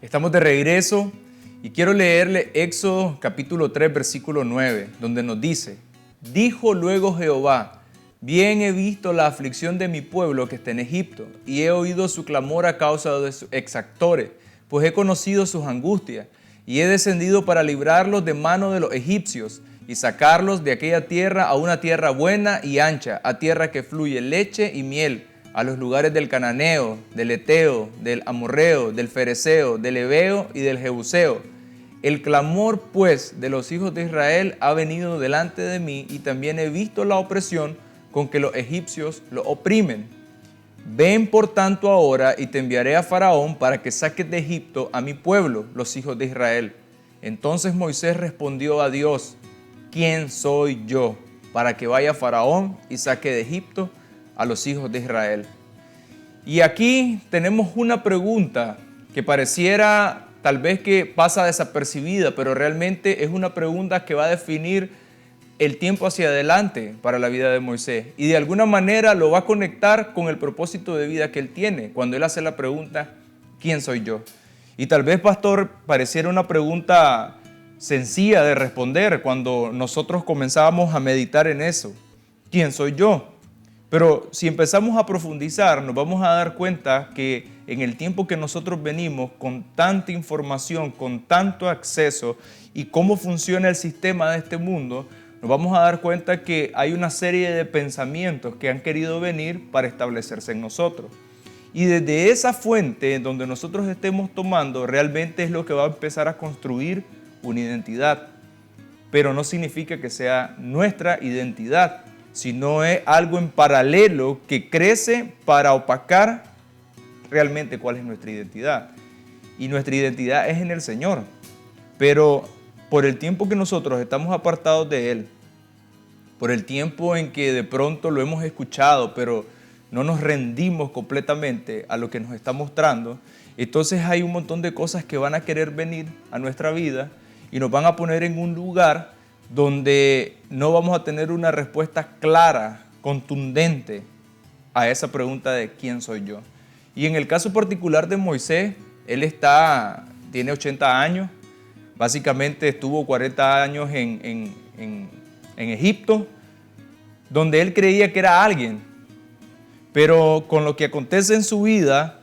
Estamos de regreso y quiero leerle Éxodo capítulo 3, versículo 9, donde nos dice: dijo luego Jehová, bien he visto la aflicción de mi pueblo que está en Egipto, y he oído su clamor a causa de sus exactores, pues he conocido sus angustias, y he descendido para librarlos de mano de los egipcios, y sacarlos de aquella tierra a una tierra buena y ancha, a tierra que fluye leche y miel, a los lugares del cananeo, del eteo, del amorreo, del fereceo, del heveo y del jebuseo. El clamor, pues, de los hijos de Israel ha venido delante de mí, y también he visto la opresión con que los egipcios lo oprimen. Ven por tanto ahora, y te enviaré a Faraón para que saques de Egipto a mi pueblo, los hijos de Israel. Entonces Moisés respondió a Dios: ¿quién soy yo para que vaya Faraón y saque de Egipto a los hijos de Israel? Y aquí tenemos una pregunta que pareciera tal vez que pasa desapercibida, pero realmente es una pregunta que va a definir el tiempo hacia adelante para la vida de Moisés, y de alguna manera lo va a conectar con el propósito de vida que él tiene cuando él hace la pregunta: ¿quién soy yo? Y tal vez, pastor, pareciera una pregunta sencilla de responder cuando nosotros comenzábamos a meditar en eso: ¿quién soy yo? Pero si empezamos a profundizar, nos vamos a dar cuenta que en el tiempo que nosotros venimos, con tanta información, con tanto acceso y cómo funciona el sistema de este mundo, nos vamos a dar cuenta que hay una serie de pensamientos que han querido venir para establecerse en nosotros. Y desde esa fuente donde nosotros estemos tomando, realmente es lo que va a empezar a construir una identidad. Pero no significa que sea nuestra identidad, sino es algo en paralelo que crece para opacar realmente cuál es nuestra identidad. Y nuestra identidad es en el Señor. Pero por el tiempo que nosotros estamos apartados de Él, por el tiempo en que de pronto lo hemos escuchado, pero no nos rendimos completamente a lo que nos está mostrando, entonces hay un montón de cosas que van a querer venir a nuestra vida y nos van a poner en un lugar donde no vamos a tener una respuesta clara, contundente a esa pregunta de ¿quién soy yo? Y en el caso particular de Moisés, él tiene 80 años, básicamente estuvo 40 años en Egipto, donde él creía que era alguien, pero con lo que acontece en su vida,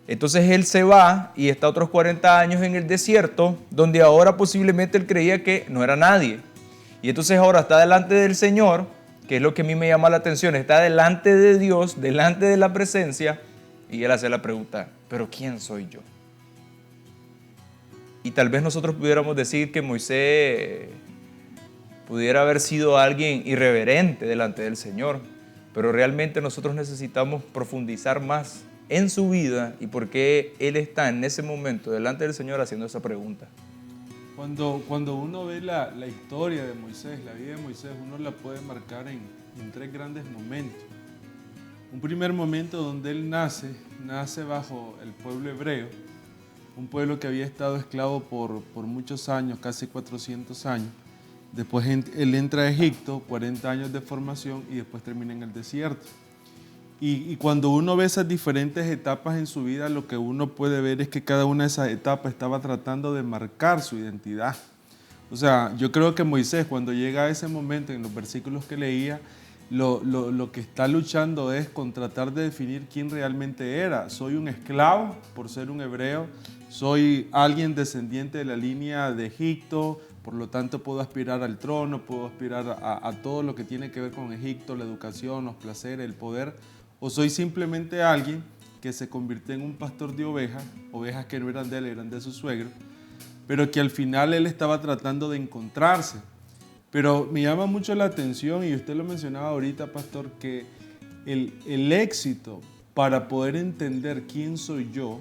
entonces él se va y está otros 40 años en el desierto, donde ahora posiblemente él creía que no era nadie. Y entonces ahora está delante del Señor, que es lo que a mí me llama la atención, está delante de Dios, delante de la presencia, y él hace la pregunta: ¿pero quién soy yo? Y tal vez nosotros pudiéramos decir que Moisés pudiera haber sido alguien irreverente delante del Señor, pero realmente nosotros necesitamos profundizar más en su vida y por qué él está en ese momento delante del Señor haciendo esa pregunta. Cuando uno ve la historia de Moisés, la vida de Moisés, uno la puede marcar en tres grandes momentos. Un primer momento donde él nace bajo el pueblo hebreo, un pueblo que había estado esclavo por muchos años, casi 400 años. Después él entra a Egipto, 40 años de formación, y después termina en el desierto. Y cuando uno ve esas diferentes etapas en su vida, lo que uno puede ver es que cada una de esas etapas estaba tratando de marcar su identidad. O sea, yo creo que Moisés, cuando llega a ese momento, en los versículos que leía, lo que está luchando es con tratar de definir quién realmente era. Soy un esclavo por ser un hebreo, soy alguien descendiente de la línea de Egipto, por lo tanto puedo aspirar al trono, puedo aspirar a todo lo que tiene que ver con Egipto, la educación, los placeres, el poder. O soy simplemente alguien que se convirtió en un pastor de ovejas que no eran de él, eran de su suegro, pero que al final él estaba tratando de encontrarse. Pero me llama mucho la atención, y usted lo mencionaba ahorita, pastor, que el éxito para poder entender quién soy yo,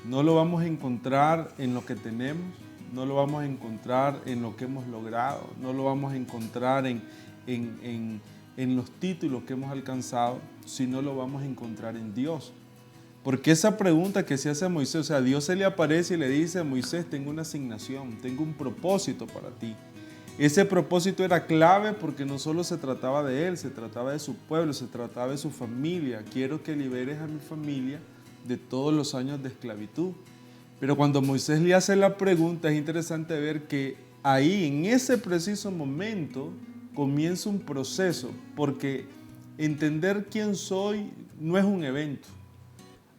no lo vamos a encontrar en lo que tenemos, no lo vamos a encontrar en lo que hemos logrado, no lo vamos a encontrar en los títulos que hemos alcanzado, sino lo vamos a encontrar en Dios. Porque esa pregunta que se hace a Moisés, o sea, Dios se le aparece y le dice: Moisés, tengo una asignación, tengo un propósito para ti. Ese propósito era clave porque no solo se trataba de él, se trataba de su pueblo, se trataba de su familia. Quiero que liberes a mi familia de todos los años de esclavitud. Pero cuando Moisés le hace la pregunta, es interesante ver que ahí, en ese preciso momento, comienza un proceso, porque entender quién soy no es un evento.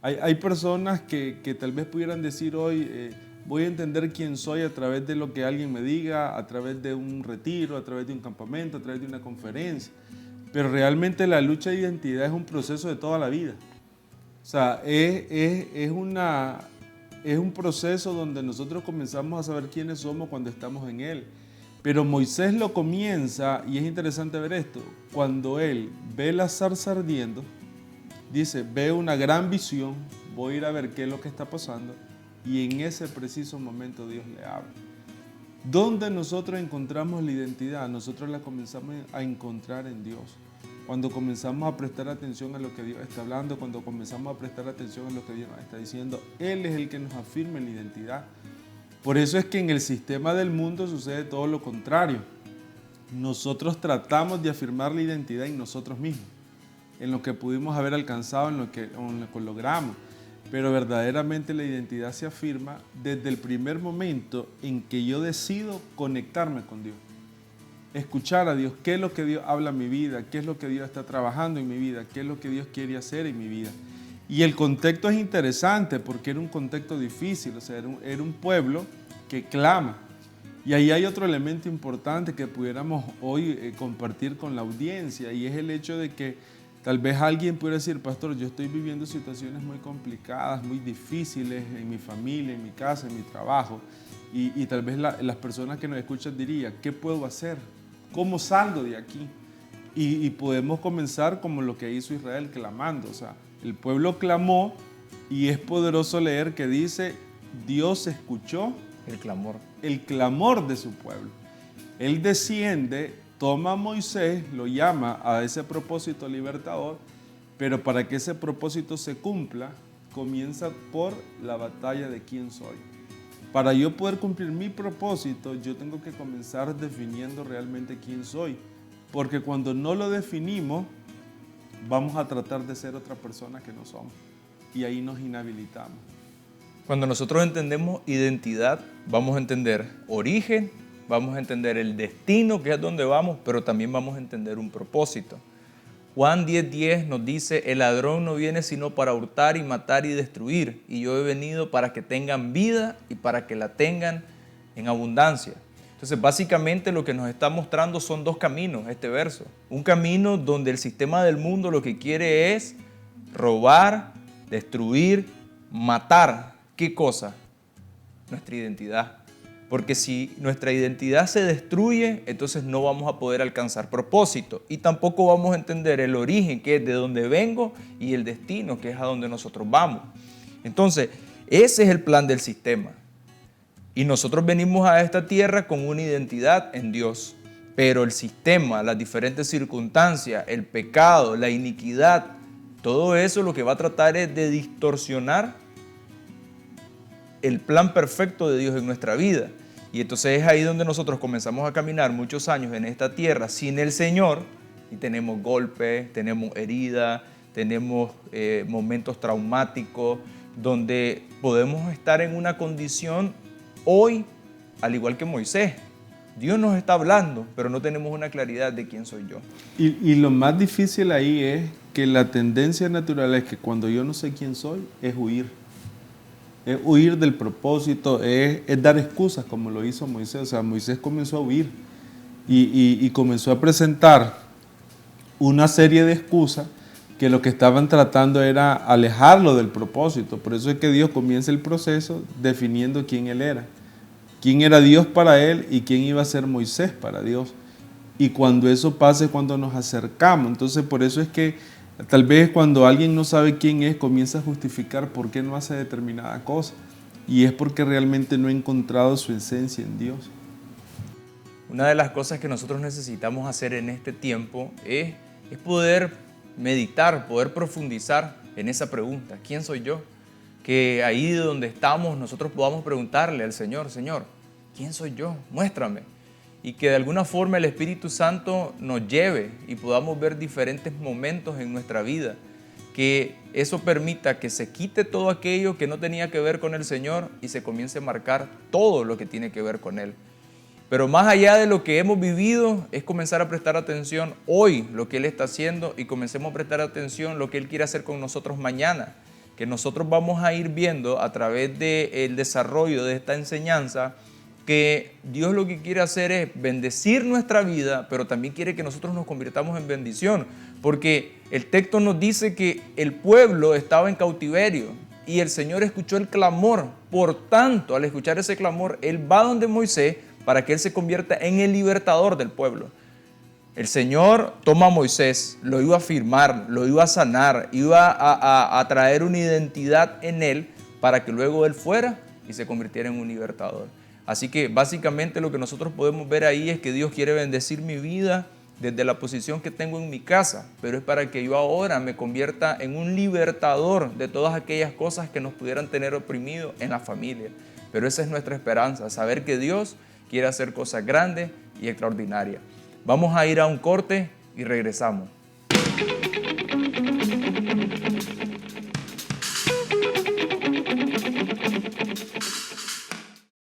Hay personas que tal vez pudieran decir hoy, voy a entender quién soy a través de lo que alguien me diga, a través de un retiro, a través de un campamento, a través de una conferencia. Pero realmente la lucha de identidad es un proceso de toda la vida. O sea, es un proceso donde nosotros comenzamos a saber quiénes somos cuando estamos en Él. Pero Moisés lo comienza, y es interesante ver esto, cuando él ve la zarza ardiendo, dice, veo una gran visión, voy a ir a ver qué es lo que está pasando, y en ese preciso momento Dios le habla. ¿Dónde nosotros encontramos la identidad? Nosotros la comenzamos a encontrar en Dios. Cuando comenzamos a prestar atención a lo que Dios está hablando, cuando comenzamos a prestar atención a lo que Dios nos está diciendo, Él es el que nos afirma en la identidad. Por eso es que en el sistema del mundo sucede todo lo contrario. Nosotros tratamos de afirmar la identidad en nosotros mismos, en lo que pudimos haber alcanzado, en lo que logramos. Pero verdaderamente la identidad se afirma desde el primer momento en que yo decido conectarme con Dios. Escuchar a Dios, qué es lo que Dios habla en mi vida, qué es lo que Dios está trabajando en mi vida, qué es lo que Dios quiere hacer en mi vida. Y el contexto es interesante porque era un contexto difícil, o sea, era un pueblo que clama. Y ahí hay otro elemento importante que pudiéramos hoy compartir con la audiencia, y es el hecho de que tal vez alguien pudiera decir, pastor, yo estoy viviendo situaciones muy complicadas, muy difíciles en mi familia, en mi casa, en mi trabajo, y tal vez las personas que nos escuchan dirían, ¿qué puedo hacer? ¿Cómo salgo de aquí? Y podemos comenzar como lo que hizo Israel, clamando. O sea, el pueblo clamó, y es poderoso leer que dice, Dios escuchó el clamor de su pueblo. Él desciende, toma a Moisés, lo llama a ese propósito libertador, pero para que ese propósito se cumpla, comienza por la batalla de quién soy. Para yo poder cumplir mi propósito, yo tengo que comenzar definiendo realmente quién soy. Porque cuando no lo definimos, vamos a tratar de ser otra persona que no somos. Y ahí nos inhabilitamos. Cuando nosotros entendemos identidad, vamos a entender origen, vamos a entender el destino, que es donde vamos, pero también vamos a entender un propósito. Juan 10:10 nos dice, el ladrón no viene sino para hurtar y matar y destruir, y yo he venido para que tengan vida y para que la tengan en abundancia. Entonces, básicamente lo que nos está mostrando son dos caminos, este verso. Un camino donde el sistema del mundo lo que quiere es robar, destruir, matar. ¿Qué cosa? Nuestra identidad. Porque si nuestra identidad se destruye, entonces no vamos a poder alcanzar propósito. Y tampoco vamos a entender el origen, que es de donde vengo, y el destino, que es a donde nosotros vamos. Entonces, ese es el plan del sistema. Y nosotros venimos a esta tierra con una identidad en Dios. Pero el sistema, las diferentes circunstancias, el pecado, la iniquidad, todo eso lo que va a tratar es de distorsionar el plan perfecto de Dios en nuestra vida. Y entonces es ahí donde nosotros comenzamos a caminar muchos años en esta tierra sin el Señor, y tenemos golpes, tenemos heridas, tenemos momentos traumáticos, donde podemos estar en una condición hoy, al igual que Moisés. Dios nos está hablando, pero no tenemos una claridad de quién soy yo. Y lo más difícil ahí es que la tendencia natural es que cuando yo no sé quién soy, es huir. Es huir del propósito, es dar excusas como lo hizo Moisés. O sea, Moisés comenzó a huir y comenzó a presentar una serie de excusas que lo que estaban tratando era alejarlo del propósito. Por eso es que Dios comienza el proceso definiendo quién Él era. Quién era Dios para él y quién iba a ser Moisés para Dios. Y cuando eso pasa es cuando nos acercamos. Entonces por eso es que tal vez cuando alguien no sabe quién es, comienza a justificar por qué no hace determinada cosa. Y es porque realmente no ha encontrado su esencia en Dios. Una de las cosas que nosotros necesitamos hacer en este tiempo es poder meditar, poder profundizar en esa pregunta. ¿Quién soy yo? Que ahí donde estamos nosotros podamos preguntarle al Señor, Señor, ¿quién soy yo? Muéstrame. y que de alguna forma el Espíritu Santo nos lleve y podamos ver diferentes momentos en nuestra vida, que eso permita que se quite todo aquello que no tenía que ver con el Señor y se comience a marcar todo lo que tiene que ver con Él. Pero más allá de lo que hemos vivido, es comenzar a prestar atención hoy lo que Él está haciendo y comencemos a prestar atención lo que Él quiere hacer con nosotros mañana, que nosotros vamos a ir viendo a través del desarrollo de esta enseñanza que Dios lo que quiere hacer es bendecir nuestra vida, pero también quiere que nosotros nos convirtamos en bendición, porque el texto nos dice que el pueblo estaba en cautiverio y el Señor escuchó el clamor. Por tanto, al escuchar ese clamor, Él va donde Moisés para que Él se convierta en el libertador del pueblo. El Señor toma a Moisés, lo iba a firmar, lo iba a sanar, iba a traer una identidad en él para que luego él fuera y se convirtiera en un libertador. Así que básicamente lo que nosotros podemos ver ahí es que Dios quiere bendecir mi vida desde la posición que tengo en mi casa, pero es para que yo ahora me convierta en un libertador de todas aquellas cosas que nos pudieran tener oprimidos en la familia. Pero esa es nuestra esperanza, saber que Dios quiere hacer cosas grandes y extraordinarias. Vamos a ir a un corte y regresamos.